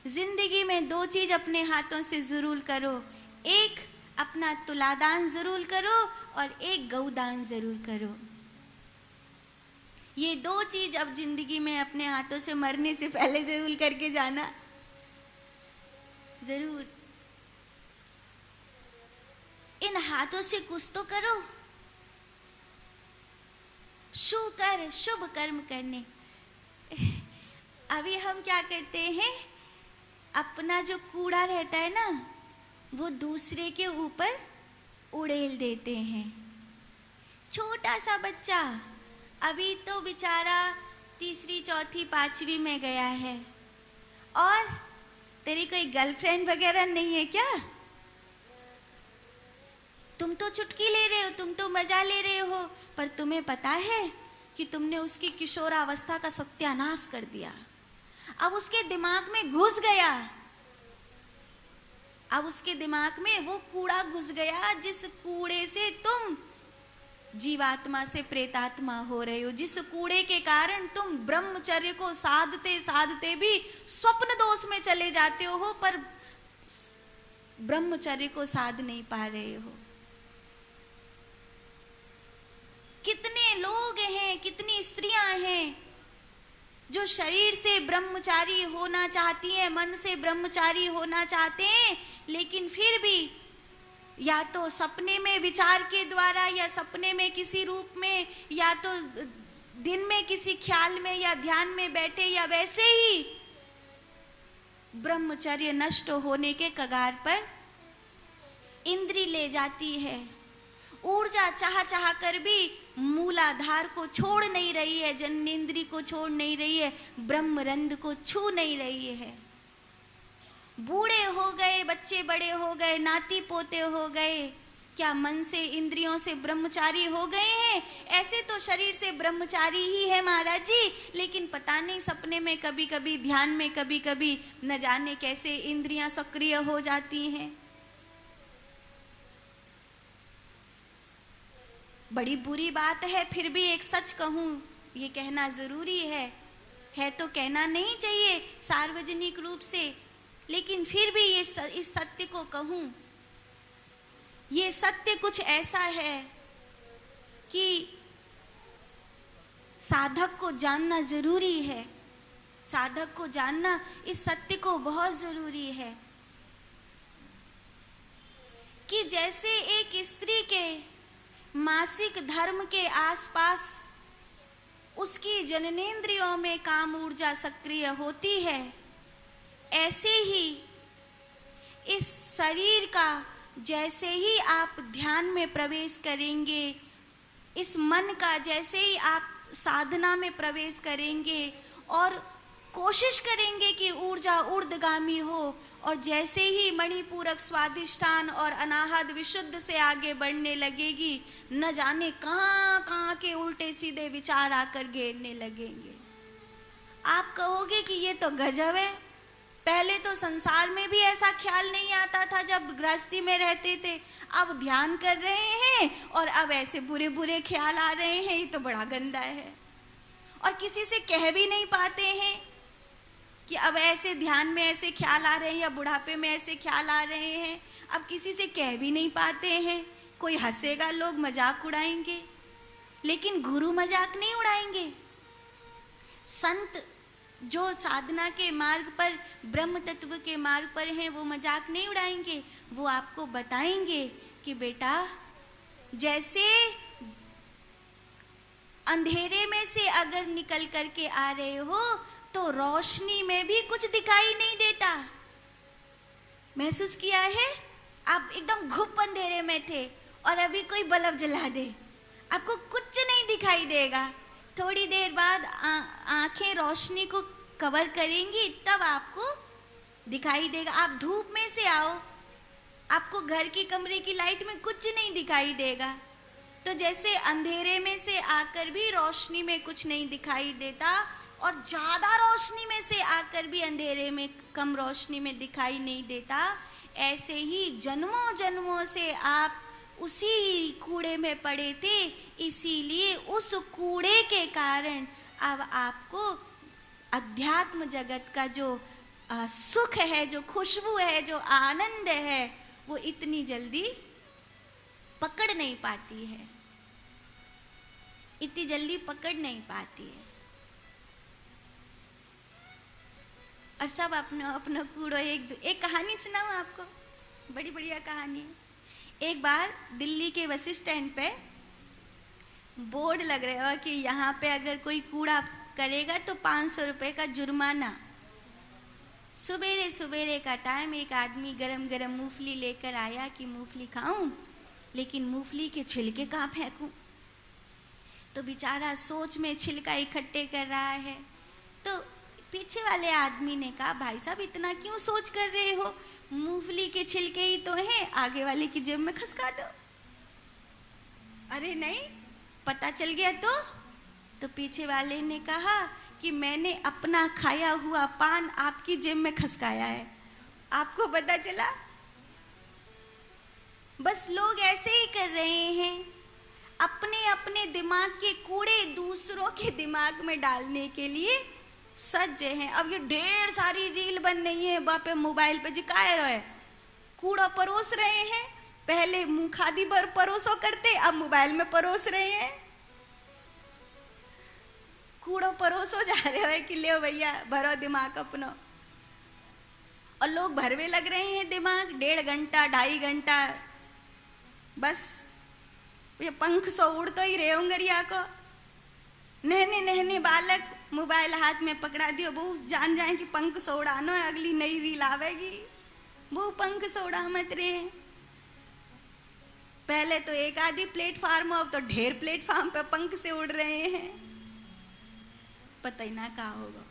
जिंदगी में दो चीज अपने हाथों से जरूर करो, एक अपना तुलादान जरूर करो और एक गौदान जरूर करो। ये दो चीज अब जिंदगी में अपने हाथों से मरने से पहले जरूर करके जाना, जरूर। इन हाथों से कुछ तो करो, शुभ कर्म करने। अभी हम क्या करते हैं, अपना जो कूड़ा रहता है ना, वो दूसरे के ऊपर उड़ेल देते हैं। छोटा सा बच्चा अभी तो बेचारा तीसरी चौथी पांचवी में गया है, और तेरी कोई गर्लफ्रेंड वगैरह नहीं है क्या? तुम तो चुटकी ले रहे हो, तुम तो मजा ले रहे हो, पर तुम्हें पता है कि तुमने उसकी किशोरावस्था का सत्यानाश कर दिया। अब उसके दिमाग में घुस गया, अब उसके दिमाग में वो कूड़ा घुस गया जिस कूड़े से तुम जीवात्मा से प्रेतात्मा हो रहे हो, जिस कूड़े के कारण तुम ब्रह्मचर्य को साधते साधते भी स्वप्न दोष में चले जाते हो, पर ब्रह्मचर्य को साध नहीं पा रहे हो। कितने लोग हैं, कितनी स्त्रियां हैं जो शरीर से ब्रह्मचारी होना चाहती हैं, मन से ब्रह्मचारी होना चाहते हैं, लेकिन फिर भी या तो सपने में विचार के द्वारा, या सपने में किसी रूप में, या तो दिन में किसी ख्याल में या ध्यान में बैठे, या वैसे ही ब्रह्मचर्य नष्ट होने के कगार पर इंद्री ले जाती है। ऊर्जा चाह चाह कर भी मूलाधार को छोड़ नहीं रही है, जन्नेन्द्री को छोड़ नहीं रही है, ब्रह्मरंध को छू नहीं रही है। बूढ़े हो गए, बच्चे बड़े हो गए, नाती पोते हो गए, क्या मन से इंद्रियों से ब्रह्मचारी हो गए हैं? ऐसे तो शरीर से ब्रह्मचारी ही है महाराज जी, लेकिन पता नहीं सपने में कभी कभी, ध्यान में कभी कभी, न जाने कैसे इंद्रियां सक्रिय हो जाती हैं। बड़ी बुरी बात है, फिर भी एक सच कहूं, ये कहना जरूरी है तो कहना नहीं चाहिए सार्वजनिक रूप से, लेकिन फिर भी ये इस सत्य को कहूं, ये सत्य कुछ ऐसा है कि साधक को जानना जरूरी है, साधक को जानना इस सत्य को बहुत जरूरी है कि जैसे एक स्त्री के मासिक धर्म के आसपास उसकी जननेंद्रियों में काम ऊर्जा सक्रिय होती है, ऐसे ही इस शरीर का जैसे ही आप ध्यान में प्रवेश करेंगे, इस मन का जैसे ही आप साधना में प्रवेश करेंगे और कोशिश करेंगे कि ऊर्जा ऊर्ध्वगामी हो, और जैसे ही मणिपूरक स्वादिष्ठान और अनाहत विशुद्ध से आगे बढ़ने लगेगी, न जाने कहाँ कहाँ के उल्टे सीधे विचार आकर घेरने लगेंगे। आप कहोगे कि ये तो गजब है, पहले तो संसार में भी ऐसा ख्याल नहीं आता था जब गृहस्थी में रहते थे, अब ध्यान कर रहे हैं और अब ऐसे बुरे बुरे ख्याल आ रहे हैं, ये तो बड़ा गंदा है। और किसी से कह भी नहीं पाते हैं कि अब ऐसे ध्यान में ऐसे ख्याल आ रहे हैं या बुढ़ापे में ऐसे ख्याल आ रहे हैं, अब किसी से कह भी नहीं पाते हैं। कोई हंसेगा, लोग मजाक उड़ाएंगे, लेकिन गुरु मजाक नहीं उड़ाएंगे। संत जो साधना के मार्ग पर, ब्रह्म तत्व के मार्ग पर हैं, वो मजाक नहीं उड़ाएंगे, वो आपको बताएंगे कि बेटा जैसे अंधेरे में से अगर निकल करके आ रहे हो तो रोशनी में भी कुछ दिखाई नहीं देता। महसूस किया है? आप एकदम घुप अंधेरे में थे और अभी कोई बल्ब जला दे, आपको कुछ नहीं दिखाई देगा। थोड़ी देर बाद आंखें रोशनी को कवर करेंगी, तब आपको दिखाई देगा। आप धूप में से आओ, आपको घर की कमरे की लाइट में कुछ नहीं दिखाई देगा। तो जैसे अंधेरे में से आकर भी रोशनी में कुछ नहीं दिखाई देता, और ज़्यादा रोशनी में से आकर भी अंधेरे में कम रोशनी में दिखाई नहीं देता, ऐसे ही जन्मों जन्मों से आप उसी कूड़े में पड़े थे, इसीलिए उस कूड़े के कारण अब आपको अध्यात्म जगत का जो सुख है, जो खुशबू है, जो आनंद है, वो इतनी जल्दी पकड़ नहीं पाती है, इतनी जल्दी पकड़ नहीं पाती है। और सब अपना अपना कूड़ो। एक कहानी सुनाऊं आपको, बड़ी बढ़िया कहानी है। एक बार दिल्ली के बस स्टैंड पे बोर्ड लग रहा है कि यहाँ पे अगर कोई कूड़ा करेगा तो 500 रुपये का जुर्माना। सुबेरे सुबेरे का टाइम, एक आदमी गरम गरम मूंगफली लेकर आया कि मूंगफली खाऊं, लेकिन मूंगफली के छिलके कहाँ फेंकूं। तो बेचारा सोच में छिलका इकट्ठे कर रहा है। तो पीछे वाले आदमी ने कहा, भाई साहब इतना क्यों सोच कर रहे हो, मूंगफली के छिलके ही तो हैं, आगे वाले की जेब में खसका दो। अरे नहीं, पता चल गया तो पीछे वाले ने कहा कि मैंने अपना खाया हुआ पान आपकी जेब में खसकाया है, आपको पता चला। बस लोग ऐसे ही कर रहे हैं, अपने अपने दिमाग के कूड़े दूसरों के दिमाग में डालने के लिए सज्ज हैं। अब ये ढेर सारी रील बन रही है बापे मोबाइल पे, जी काय रहे कूड़ा परोस रहे हैं। पहले मुंह खादी पर परोसो करते, अब मोबाइल में परोस रहे हैं। कूड़ो परोसो जा रहे हो कि ले भैया भरो दिमाग अपनो। और लोग भरवे लग रहे हैं दिमाग, 1.5 घंटा 2.5 घंटा। बस ये पंख सो उड़ तो ही रहे होंगरिया को। नहने नहने बालक मोबाइल हाथ में पकड़ा दियो, वो जान जाए कि पंख सो उड़ानो है, अगली नई रील आवेगी, वो पंख सो उड़ा मत रे। पहले तो एक आधी प्लेटफार्म, अब तो ढेर प्लेटफार्म पे पंख से उड़ रहे हैं, पता ही ना कहा होगा।